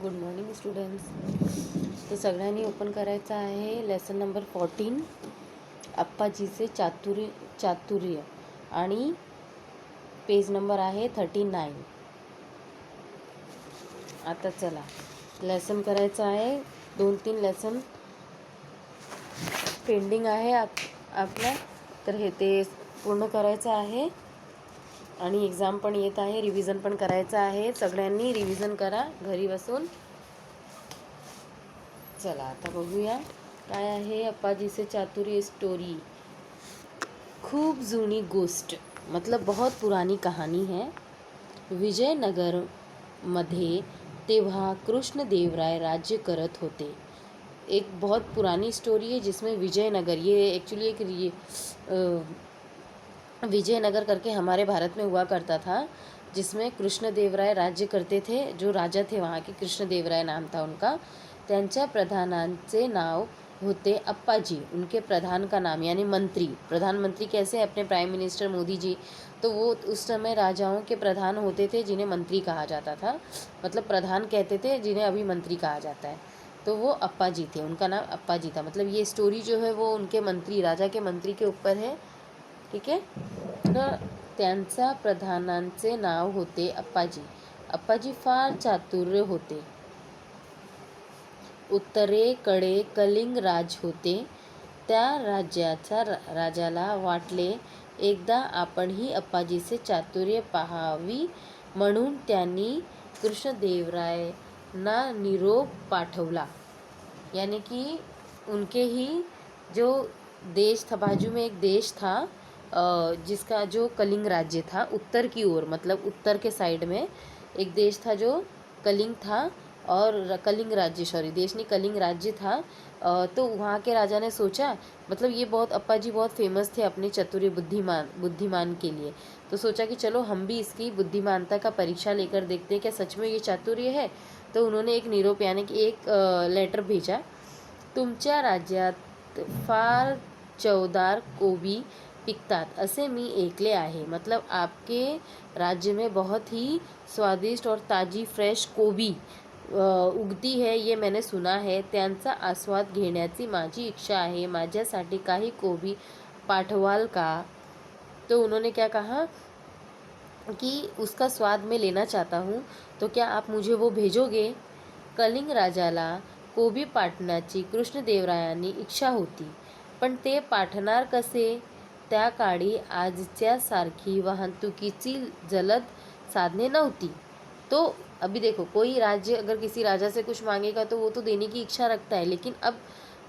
Good morning students. तर सगळ्यांनी open करायचं आहे लेसन नंबर 14 अप्पाजीचे चातुर्य आणि पेज नंबर आहे 39. आता चला लेसन करायचं आहे. 2-3 लेसन पेंडिंग आहे आपल्या, तर हे ते पूर्ण करायचं आहे. आणि एक्झाम पण येत आहे, रिव्हिजन पण करायचं आहे. सगळ्यांनी रिव्हिजन करा घरी बसून. चला आता बघूया काय आहे अप्पाजीचे चातुर्य स्टोरी. खूप जुनी गोष्ट, मतलब बहुत पुरानी कहानी है. विजयनगर मध्ये तेव्हा कृष्णदेवराय राज्य करत होते. एक बहुत पुरानी स्टोरी है जिसमें विजयनगर, ये एक्चुअली विजयनगर करके हमारे भारत में हुआ करता था, जिसमें कृष्णदेवराय राज्य करते थे. जो राजा थे वहाँ के कृष्णदेवराय नाम था उनका. त्यांच्या प्रधानांचे नाव होते अप्पाजी. उनके प्रधान का नाम यानी मंत्री, प्रधानमंत्री कैसे अपने प्राइम मिनिस्टर मोदी जी, तो वो उस समय राजाओं के प्रधान होते थे जिन्हें मंत्री कहा जाता था. मतलब प्रधान कहते थे जिन्हें अभी मंत्री कहा जाता है. तो वो अप्पाजी थे, उनका नाम अप्पाजी था. मतलब ये स्टोरी जो है वो उनके मंत्री, राजा के मंत्री के ऊपर है. ठीक आहे. तर त्यांचा प्रधानांचे नाव होते अप्पाजी. अप्पाजी फार चातुर्य होते. उत्तरेकडे कलिंग राज होते. त्या राजाला वाटले एकदा आपणही अप्पाजीचे चातुर्य पाहावी, म्हणून त्यांनी कृष्णदेवरायांना निरोप पाठवला. यानी कि उनके ही जो देश था, बाजू में एक देश था जिसका जो कलिंग राज्य था, उत्तर की ओर, मतलब उत्तर के साइड में एक देश था जो कलिंग था, और कलिंग राज्य, सॉरी देश नहीं कलिंग राज्य था. तो वहाँ के राजा ने सोचा, मतलब ये बहुत अप्पाजी बहुत फेमस थे अपने चतुर्य बुद्धिमान के लिए. तो सोचा कि चलो हम भी इसकी बुद्धिमानता का परीक्षा लेकर देखते हैं क्या सच में ये चातुर्य है. तो उन्होंने एक निरोप यानी कि एक लेटर भेजा. तुमच्या राज्यात फार चवदार कोबी पिकतात असे मी ऐकले आहे. मतलब आपके राज्य में बहुत ही स्वादिष्ट और ताजी फ्रेश कोबी उगती है, ये मैंने सुना है. त्यांचा आस्वाद घेण्याची माझी इच्छा आहे. माझ्यासाठी काही कोबी पाठवाल का. तो उन्होंने क्या कहा कि उसका स्वाद मैं लेना चाहता हूँ, तो क्या आप मुझे वो भेजोगे. कलिंग राजाला कोबी पाठवण्याची कृष्णदेवरायांनी इच्छा होती, पण ते पाठणार कसे. त्या काळी आजच्यासारखी वाहतुकीची जलद साधने नव्हती. तो अभी देखो, कोई राज्य अगर किसी राजा से कुछ मांगेगा तो वो तो देने की इच्छा रखता है, लेकिन अब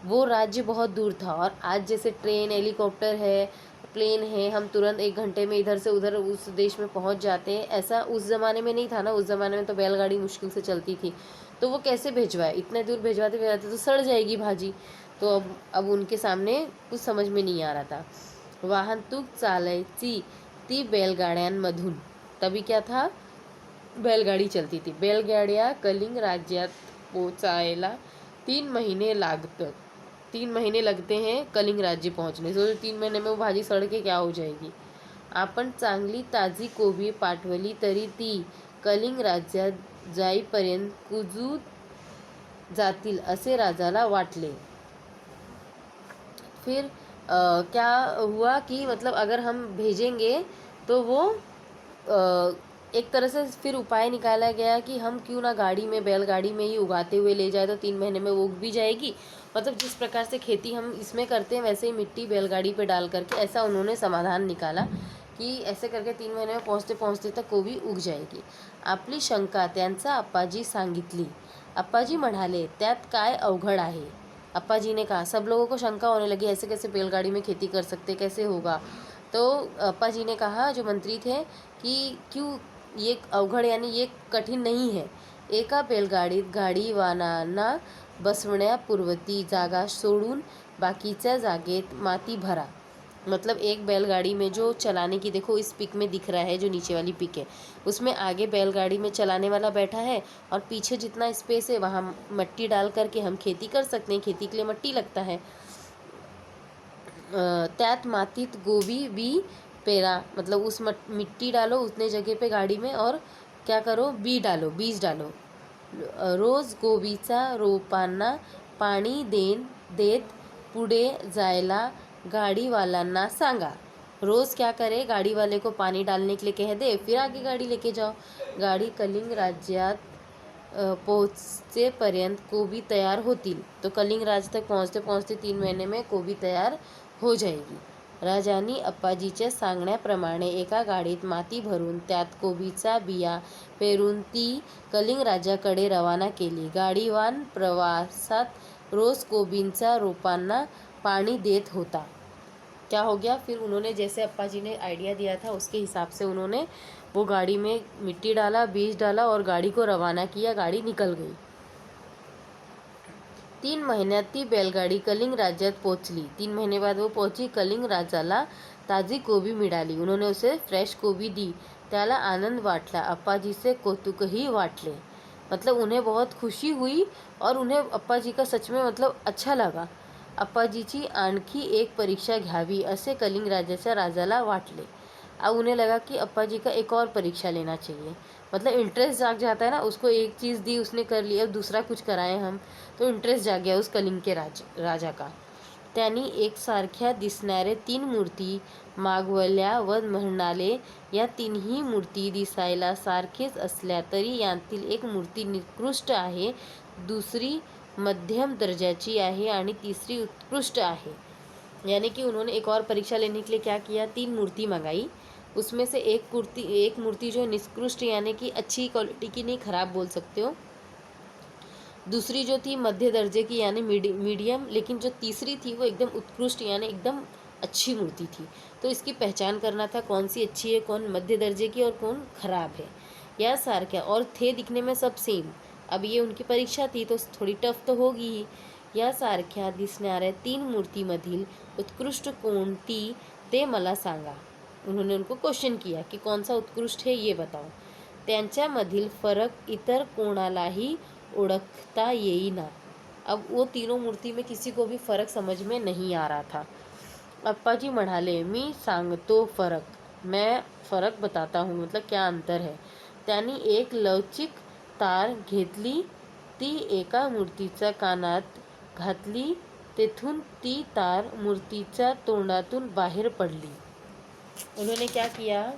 वो राज्य बहुत दूर था. और आज जैसे ट्रेन, हेलीकॉप्टर है, प्लेन है, हम तुरंत 1 घंटे में इधर से उधर उस देश में पहुंच जाते हैं. ऐसा उस ज़माने में नहीं था ना. उस ज़माने में तो बैलगाड़ी मुश्किल से चलती थी. तो वो कैसे भिजवाए, इतने दूर भिजवाते तो सड़ जाएगी भाजी. तो अब उनके सामने कुछ समझ में नहीं आ रहा था. वाहतूक चालायची ती बैलगाड्यांमधून. तभी क्या था, बैलगाड़ी चलती थी. बैलगाड़ियाँ कलिंग राज्यात पोचायला 3 महीने लगते हैं कलिंग राज्य पहुंचने. सोचो 3 महीने में वो भाजी सड़ के क्या हो जाएगी. आपण चांगली ताजी कोबी पाठवली तरी ती कलिंग राज्यात जाईपर्यंत कुजून जातील असे राजाला वाटले. फिर क्या हुआ कि मतलब अगर हम भेजेंगे तो वो एक तरह से फिर उपाय निकाला गया कि हम क्यों ना गाड़ी में, बैलगाड़ी में ही उगाते हुए ले जाए, तो 3 महीने में वो उग भी जाएगी. मतलब जिस प्रकार से खेती हम इसमें करते हैं वैसे ही मिट्टी बैलगाड़ी पे डाल करके, ऐसा उन्होंने समाधान निकाला की ऐसे करके 3 महीने में पहुँचते पहुँचते तक कोबी उग जाएगी. आपली शंका त्यांचा अप्पाजी सांगितली. अप्पाजी म्हणाले त्यात काय अवघड आहे. अप्पाजी ने कहा, सब लोगों को शंका होने लगी, ऐसे कैसे बैलगाड़ी में खेती कर सकते, कैसे होगा. तो अप्पाजी ने कहा, जो मंत्री थे, कि क्यों ये अवघड यानी ये कठीण नहीं है. एका बैलगाडीत गाडीवानांना बसवण्यापूर्वी जागा सोडून बाकीच्या जागेत माती भरा. मतलब एक बैलगाड़ी में जो चलाने की, देखो इस पिक में दिख रहा है जो नीचे वाली पिक है, उसमें आगे बैलगाड़ी में चलाने वाला बैठा है और पीछे जितना स्पेस है वहाँ मिट्टी डाल करके हम खेती कर सकते हैं. खेती के लिए मिट्टी लगता है. त्यात मातीत गोभी भी पेरा, मतलब उस मिट्टी डालो उतने जगह पे गाड़ी में, और क्या करो, बीज डालो. रोज गोबीचा रोपांना पाणी देत पुढे जायला गाड़ीवालांना सांगा। रोज क्या करे, गाड़ी वाले को पानी डालने के लिए कह दे, फिर आगे गाड़ी लेके जाओ। गाड़ी कलिंग राज्यात पोहोचेपर्यंत कोबी तयार होतील। तो कलिंग राज्य तक पहुँचते पहुँचते 3 महीने में कोबी तयार हो जाएगी। राजांनी अप्पाजीच्या सांगण्याप्रमाणे एका गाडीत माती भरून त्यात कोबीचा बिया पेरून ती कलिंग राज्याकडे रवाना केली। गाडीवान प्रवासात रोज कोबींचा रोपांना पाणी देत होता। क्या हो गया, फिर उन्होंने जैसे अप्पा जी ने आइडिया दिया था उसके हिसाब से उन्होंने वो गाड़ी में मिट्टी डाला, बीज डाला और गाड़ी को रवाना किया। गाड़ी निकल गई। 3 महिन्यात ती बैलगाडी कलिंग राज्यात पोहोचली। 3 महीने बाद वो पहुंची। कलिंग राजाला ताजी कोबी मिळाली। उन्होंने उसे फ्रेश कोबी दी। त्याला आनंद वाटला, अप्पाजीचे कौतुकही वाटले। मतलब उन्हें बहुत खुशी हुई और उन्हें अप्पा जी का सच में मतलब अच्छा लगा। अप्पाजीची आणखी एक परीक्षा घ्यावी असे कलिंग राज्याच्या राजाला वाटले। अब उन्हें लगा कि अप्पा जी का एक और परीक्षा लेना चाहिए। मतलब इंटरेस्ट जाग जाता है ना, उसको एक चीज़ दी उसने कर ली, अब दूसरा कुछ कराएं हम, तो इंटरेस्ट जाग गया उस कलिंग के राजा का। त्यांनी एकसारख्या दिसणारे 3 मूर्ती मागवल्या व म्हणाले, या तिन्ही मूर्ती दिसायला सारखेच असल्या तरी यांतील एक मूर्ती निकृष्ट आहे, दुसरी मध्यम दर्जाची आहे आणि तीसरी उत्कृष्ट आहे। यानी कि उन्होंने एक और परीक्षा लेने के लिए क्या किया, 3 मूर्ति मंगाई। उसमें से एक मूर्ति जो निकृष्ट यानी कि अच्छी क्वालिटी की नहीं, खराब बोल सकते हो। दूसरी जो थी मध्य दर्जे की यानी मीडियम, लेकिन जो तीसरी थी वो एकदम उत्कृष्ट यानी एकदम अच्छी मूर्ति थी। तो इसकी पहचान करना था कौन सी अच्छी है, कौन मध्य दर्जे की और कौन खराब है। या सारख्या और थे दिखने में सब सेम। अब ये उनकी परीक्षा थी तो थोड़ी टफ तो होगी ही। या सारख्या दिसणाऱ्या 3 मूर्तीमधील उत्कृष्ट कोणती ते मला सांगा। उन्होंने उनको क्वेश्चन किया कि कौन सा उत्कृष्ट है ये बताओ। त्यांच्यामधील फरक इतर कोणालाही ओळखता येईना। अब वो तीनों मूर्ति में किसी को भी फर्क समझ में नहीं आ रहा था। अप्पाजी म्हणाले, मी सांगतो फरक, मैं फरक बताता हूँ, मतलब क्या अंतर है। त्यांनी एक लवचिक तार घेतली, ती एका मूर्तीच्या कानात घातली, तेथून ती तार मूर्तीच्या तोंडातून बाहेर पडली। उन्होंने क्या किया,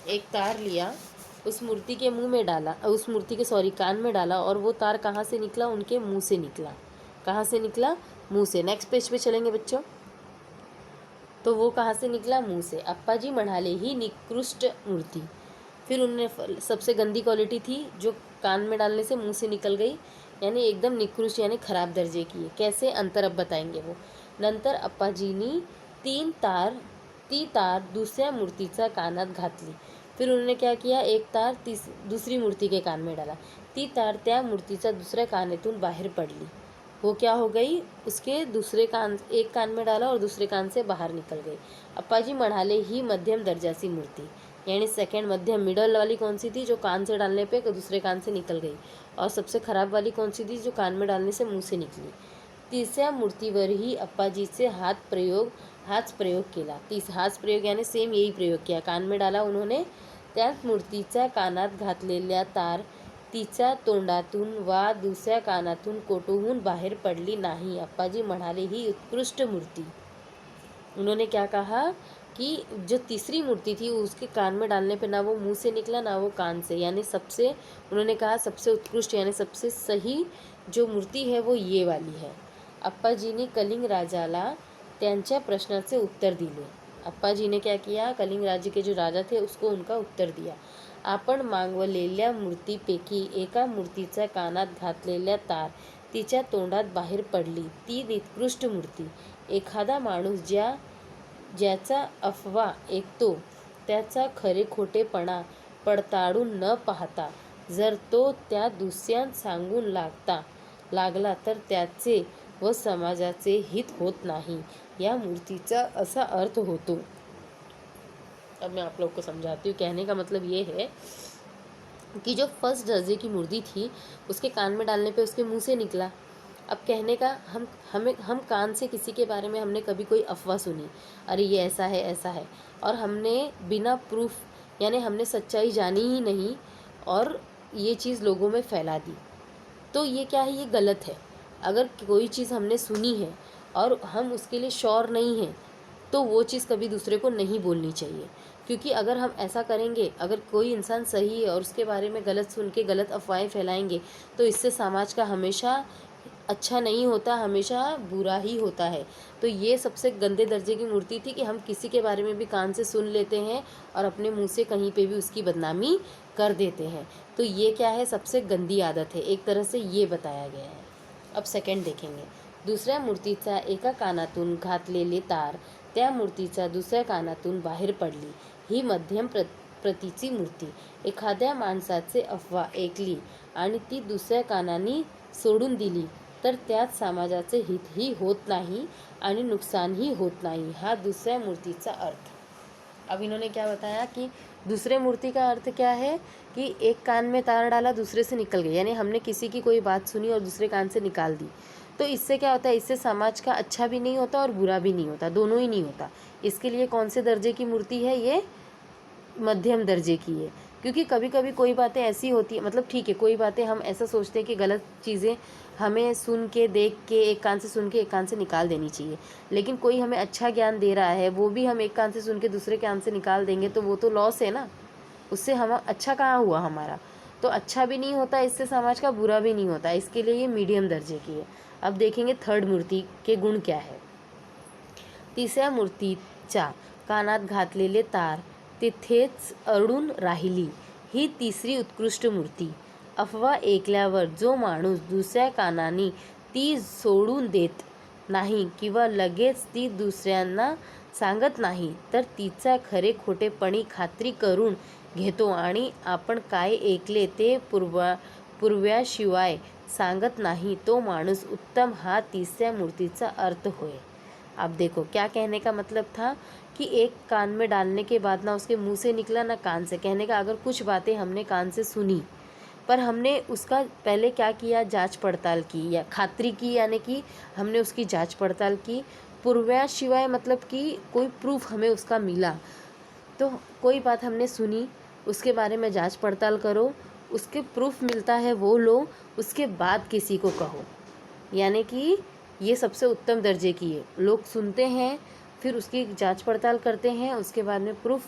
एक तार लिया, उस मूर्ति के मुंह में डाला, उस मूर्ति के कान में डाला और वो तार कहाँ से निकला, उनके मुंह से निकला। कहाँ से निकला, मुंह से। नेक्स्ट पेज पे चलेंगे बच्चों। तो वो कहाँ से निकला, मुंह से। अप्पाजी म्हणाले, ही निकृष्ट मूर्ति। फिर उन्होंने सबसे गंदी क्वालिटी थी जो कान में डालने से मुंह से निकल गई, यानी एकदम निकृष्ट यानी खराब दर्जे की है। कैसे, अंतर अब बताएंगे वो। नंतर अप्पाजीनी ती तार दुसऱ्या मूर्तीच्या कानात घातली। फिर उन्होंने क्या किया, एक तार दूसरी मूर्ति के कान में डाला, ती तार त्या मूर्तीच्या दुसऱ्या कानातून बाहेर पडली। वो क्या हो गई, उसके दूसरे कान, एक कान में डाला और दूसरे कान से बाहर निकल गई। अप्पाजी म्हणाले, ही मध्यम दर्जाची मूर्ति, यानी सेकंड मध्यम मिडल वाली कौन सी थी, जो कान से डालने पे दूसरे कान से निकल गई। और सबसे खराब वाली कौन सी थी, जो कान में डालने से मुंह से निकली। तिसऱ्या मूर्तीवरही अप्पाजीचे हाच प्रयोग केला। हाच प्रयोग यानी सेम यही प्रयोग किया। कान में डाला उन्होंने, त्याच मूर्तीच्या कानात घातलेल्या तार तिच्या तोंडातून वा दुसऱ्या कानातून कोठून बाहेर पडली नाही। अप्पाजी म्हणाले, ही उत्कृष्ट मूर्ति। उन्होंने क्या कहा कि जो तीसरी मूर्ति थी उसके कान में डालने पे ना वो मुंह से निकला ना वो कान से, यानी सबसे, उन्होंने कहा सबसे उत्कृष्ट यानी सबसे सही जो मूर्ति है वो ये वाली है। अप्पाजीने कलिंग राजाला त्यांच्या प्रश्नाचे उत्तर दिले। अप्पाजी ने क्या किया, कलिंग राज्य के जो राजा थे उसको उनका उत्तर दिया। आपण मागवलेल्या मूर्तीपैकी एका मूर्तीच्या कानात घातलेल्या तार तिच्या तोंडात बाहेर पडली, ती निकृष्ट मूर्ती। एखादा माणूस ज्याचा अफवा ऐकतो त्याचा खरे खोटेपणा पडताळून न पाहता जर तो त्या दुसऱ्यास सांगू लागला तर त्याचे व समाजाचे हित होत नाही, या मूर्तीचा असा अर्थ होतो। अब मैं आप लोग को समझाती हूँ। कहने का मतलब ये है कि जो फर्स्ट दर्जे की मूर्ति थी उसके कान में डालने पे उसके मुंह से निकला। अब कहने का हम कान से किसी के बारे में हमने कभी कोई अफवाह सुनी, अरे ये ऐसा है, और हमने बिना प्रूफ यानी हमने सच्चाई जानी ही नहीं और ये चीज़ लोगों में फैला दी, तो ये क्या है, ये गलत है। अगर कोई चीज़ हमने सुनी है और हम उसके लिए श्योर नहीं हैं, तो वो चीज़ कभी दूसरे को नहीं बोलनी चाहिए। क्योंकि अगर हम ऐसा करेंगे, अगर कोई इंसान सही है और उसके बारे में गलत सुन के गलत अफवाहें फैलाएंगे, तो इससे समाज का हमेशा अच्छा नहीं होता, हमेशा बुरा ही होता है। तो ये सबसे गंदे दर्जे की मूर्ति थी कि हम किसी के बारे में भी कान से सुन लेते हैं और अपने मुंह से कहीं पे भी उसकी बदनामी कर देते हैं। तो ये क्या है, सबसे गंदी आदत है, एक तरह से ये बताया गया है। अब सेकंड देखेंगे। दुसऱ्या मूर्तीचा एका कानातून घातलेले तार त्या मूर्तीच्या दुसऱ्या कानातून बाहेर पडली। ही मध्यम प्रतीची मूर्ती। एखाद्या माणसाचे अफवा ऐकली आणि ती दुसऱ्या कानाने सोडून दिली तर त्यात समाजाचे हितही होत नाही आणि नुकसानही होत नाही। हा दूसऱ्या मूर्तीचा अर्थ। अब इन्होंने क्या बताया कि दूसरे मूर्ति का अर्थ क्या है कि एक कान में तार डाला, दूसरे से निकल गया, यानी हमने किसी की कोई बात सुनी और दूसरे कान से निकाल दी। तो इससे क्या होता है, इससे समाज का अच्छा भी नहीं होता और बुरा भी नहीं होता, दोनों ही नहीं होता। इसके लिए कौन से दर्जे की मूर्ति है, ये मध्यम दर्जे की है। क्योंकि कभी कभी कोई बातें ऐसी होती है, मतलब ठीक है, कोई बातें हम ऐसा सोचते हैं कि गलत चीज़ें हमें सुन के देख के एक कान से सुन के एक कान से निकाल देनी चाहिए, लेकिन कोई हमें अच्छा ज्ञान दे रहा है, वो भी हम एक कान से सुन के दूसरे कान से निकाल देंगे, तो वो तो लॉस है ना, उससे हम अच्छा कहाँ हुआ हमारा। तो अच्छा भी नहीं होता इससे, समाज का बुरा भी नहीं होता, इसके लिए ये मीडियम दर्जे की है। अब देखेंगे थर्ड मूर्ति के गुण क्या है। तिसऱ्या मूर्तीच्या कानात घातलेले तार तिथेच अडून राहिली, ही तिसरी उत्कृष्ट मूर्ती। अफवा ऐकल्यावर जो माणूस दुसऱ्या कानाने ती सोडून देत नाही किंवा लगेच ती दुसऱ्यांना सांगत नाही, तर तिचा खरे खोटेपणी खात्री करून घेतो आणि आपण काय ऐकले ते पुराव्याशिवाय सांगत नाही, तो माणूस उत्तम, हा तिसऱ्या मूर्तीचा अर्थ होय। अब देखो क्या कहने का मतलब था कि एक कान में डालने के बाद ना उसके मुंह से निकला ना कान से। कहने का, अगर कुछ बातें हमने कान से सुनी पर हमने उसका पहले क्या किया, जांच पड़ताल की या खात्री की, यानी कि हमने उसकी जांच पड़ताल की। पूर्वाशिवाय मतलब कि कोई प्रूफ हमें उसका मिला, तो कोई बात हमने सुनी, उसके बारे में जांच पड़ताल करो, उसके प्रूफ मिलता है वो लो, उसके बाद किसी को कहो। यानी कि ये सबसे उत्तम दर्जे की है। लोग सुनते हैं, फिर उसकी जांच पड़ताल करते हैं, उसके बाद में प्रूफ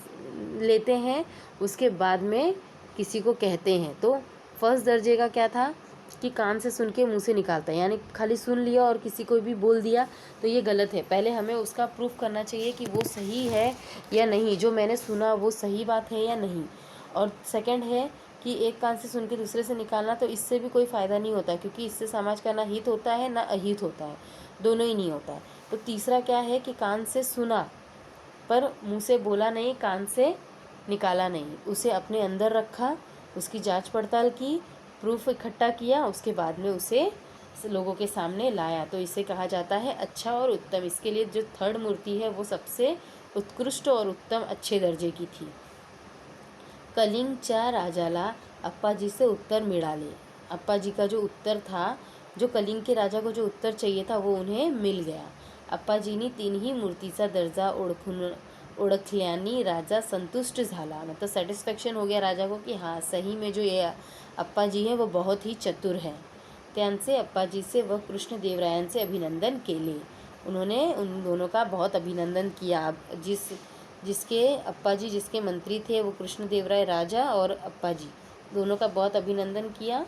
लेते हैं, उसके बाद में किसी को कहते हैं। तो फर्स्ट दर्जे का क्या था कि कान से सुन के मुंह से निकालता है, यानी खाली सुन लिया और किसी को भी बोल दिया, तो ये गलत है। पहले हमें उसका प्रूफ करना चाहिए कि वो सही है या नहीं, जो मैंने सुना वो सही बात है या नहीं। और सेकंड है कि एक कान से सुन के दूसरे से निकालना, तो इससे भी कोई फ़ायदा नहीं होता, क्योंकि इससे समाज का ना हित होता है ना अहित होता है, दोनों ही नहीं होता है। तो तीसरा क्या है कि कान से सुना पर मुंह से बोला नहीं, कान से निकाला नहीं, उसे अपने अंदर रखा, उसकी जांच पड़ताल की, प्रूफ इकट्ठा किया, उसके बाद में उसे लोगों के सामने लाया, तो इसे कहा जाता है अच्छा और उत्तम। इसके लिए जो थर्ड मूर्ति है वो सबसे उत्कृष्ट और उत्तम अच्छे दर्जे की थी। कलिंगच्या राजाला अप्पाजी से उत्तर मिळाले। अप्पाजी का जो उत्तर था, जो कलिंग के राजा को जो उत्तर चाहिए था वो उन्हें मिल गया। अप्पाजींनी तीनही मूर्तीचा दर्जा ओळखल्याने राजा संतुष्ट झाला, मतलब सेटिस्फेक्शन हो गया राजा को कि हाँ सही में जो ये अप्पाजी हैं वो बहुत ही चतुर हैं। त्यांचे अप्पाजी व कृष्णदेवरायांचे अभिनंदन केले। उन्होंने उन दोनों का बहुत अभिनंदन किया। जिसके अप्पाजी जिसके मंत्री थे वो कृष्णदेवराय राजा और अप्पाजी दोनों का बहुत अभिनंदन किया।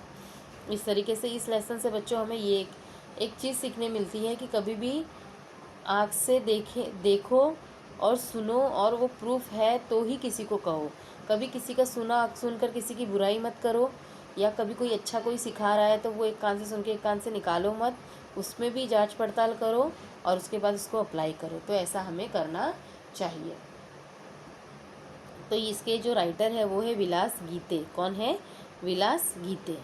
इस तरीके से इस लेसन से बच्चों हमें ये एक चीज़ सीखने मिलती है कि कभी भी आँख से देखो और सुनो और वो प्रूफ है तो ही किसी को कहो। कभी किसी का सुनकर किसी की बुराई मत करो, या कभी कोई अच्छा कोई सिखा रहा है तो वो एक कान से सुन के एक कान से निकालो मत, उसमें भी जांच पड़ताल करो और उसके बाद उसको अप्लाई करो। तो ऐसा हमें करना चाहिए। तो इसके जो राइटर है वो है विलास गीते। कौन है? विलास गीते।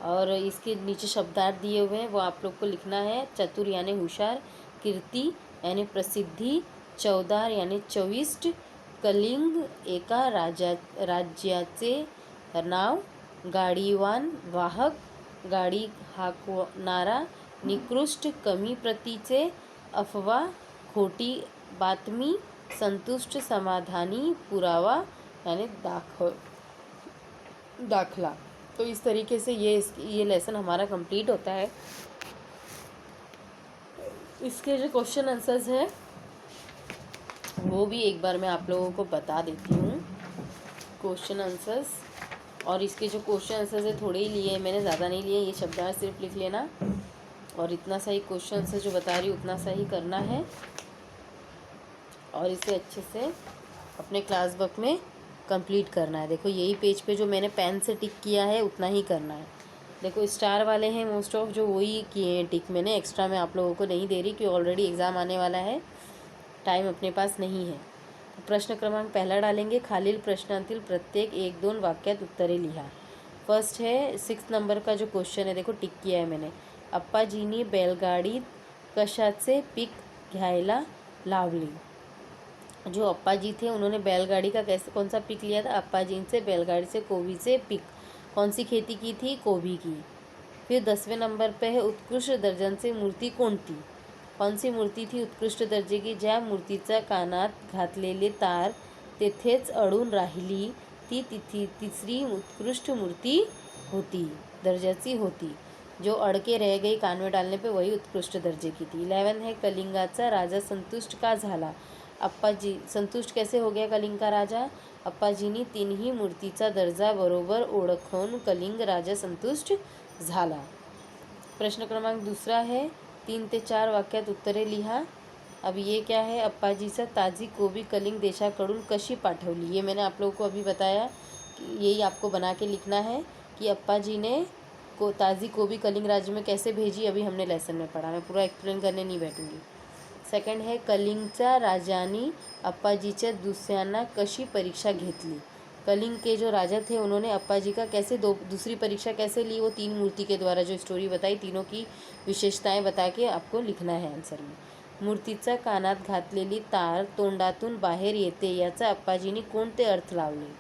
और इसके नीचे शब्दार्थ दिए हुए हैं, वो आप लोग को लिखना है। चतुर यानी होशियार, कीर्ती यानी प्रसिद्धि, चौदार यानी चविष्ट, कलिंग एका राज्याचे नाव, गाडीवान वाहक, गाडी हाकवणारा, निकृष्ट कमी प्रतीचे, अफवा खोटी बातमी, संतुष्ट समाधानी, पुरावा यानी दाखला। तो इस तरीके से ये लेसन हमारा कंप्लीट होता है। इसके जो क्वेश्चन आंसर्स हैं वो भी एक बार मैं आप लोगों को बता देती हूँ, क्वेश्चन आंसर्स। और इसके जो क्वेश्चन आंसर्स है थोड़े ही लिए हैं मैंने, ज़्यादा नहीं लिए, ये शब्दार्थ सिर्फ लिख लेना और इतना सा ही क्वेश्चन आंसर जो बता रही हूँ उतना सा ही करना है और इसे अच्छे से अपने क्लास वर्क में कंप्लीट करना है। देखो यही पेज पे जो मैंने पेन से टिक किया है उतना ही करना है। देखो स्टार वाले हैं मोस्ट ऑफ जो वही किए हैं टिक मैंने, एक्स्ट्रा मैं आप लोगों को नहीं दे रही क्योंकि ऑलरेडी एग्ज़ाम आने वाला है, टाइम अपने पास नहीं है। प्रश्न क्रमांक पहला डालेंगे, खालील प्रश्नांतील प्रत्येक 1-2 वाक्यात उत्तरे लिहा। फर्स्ट है 6 नंबर का जो क्वेश्चन है, देखो टिक किया है मैंने। अप्पाजींनी बैलगाडीत कशाचे पीक घ्यायला लावली। जो अप्पा जी थे उन्होंने बैलगाड़ी का कौन सा पिक लिया था? अप्पा जी से बैलगाड़ी से कोबी से पिक, कौन सी खेती की थी? कोबी की। फिर 10वें नंबर पे है उत्कृष्ट दर्जाची मूर्ती कोणती? कौन सी मूर्ती थी उत्कृष्ट दर्जे की? ज्या मूर्तीचा कानात घातलेले तार तेथेच अडून राहिली ती तिसरी उत्कृष्ट मूर्ती होती, दर्जाची होती। जो अड़के रह गई कान में डालने पे वही उत्कृष्ट दर्जे की थी। 11 है कलिंगाचा राजा संतुष्ट का झाला? अप्पाजी संतुष्ट कैसे हो गया कलिंग का राजा? अप्पाजींनी तीनही मूर्तीचा दर्जा बरोबर ओळखून कलिंग राजा संतुष्ट झाला। प्रश्न क्रमांक दूसरा है 3 ते 4 वाक्यात उत्तरे लिहा। अब ये क्या है? अप्पाजीचा ताजी कोबी कलिंग देशाकडून कशी पाठवली? ये मैंने आप लोगों को अभी बताया कि यही आपको बना के लिखना है कि अप्पाजी ने ताज़ी कोबी कलिंग राज्य में कैसे भेजी, अभी हमने लेसन में पढ़ा, मैं पूरा एक्सप्लेन करने नहीं बैठूंगी। सेकंड है कलिंगच्या राजानी अप्पाजीच्या दुसऱ्यांना कशी परीक्षा घेतली? कलिंग के जो राजा थे उन्होंने अप्पाजी का कैसे दूसरी परीक्षा कैसे ली? वो 3 मूर्ति के द्वारा जो स्टोरी बताई, तीनों की विशेषताएं बता के आपको लिखना है आंसर में। मूर्तीचा कानात घातलेली तार तोंडातून बाहेर येते याचा अप्पाजीने कोणते अर्थ लावले?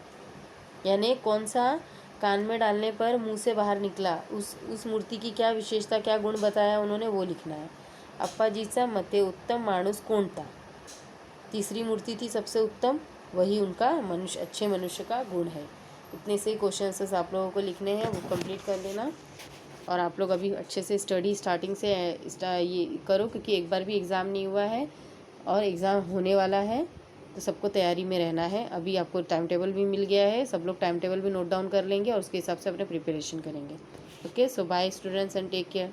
यानी कौन सा कान में डालने पर मुंह से बाहर निकला, उस मूर्ति की क्या विशेषता, क्या गुण बताया उन्होंने, वो लिखना है। अप्पाजीचा मते उत्तम माणूस कोणता? तीसरी मूर्ति थी सबसे उत्तम, वही उनका अच्छे मनुष्य का गुण है। इतने से क्वेश्चन आंसर्स आप लोगों को लिखने हैं, वो कंप्लीट कर लेना। और आप लोग अभी अच्छे से स्टडी स्टार्टिंग से ये करो क्योंकि एक बार भी एग्ज़ाम नहीं हुआ है और एग्ज़ाम होने वाला है, तो सबको तैयारी में रहना है। अभी आपको टाइम टेबल भी मिल गया है, सब लोग टाइम टेबल भी नोट डाउन कर लेंगे और उसके हिसाब से अपने प्रिपरेशन करेंगे। Okay, so bye students and take care.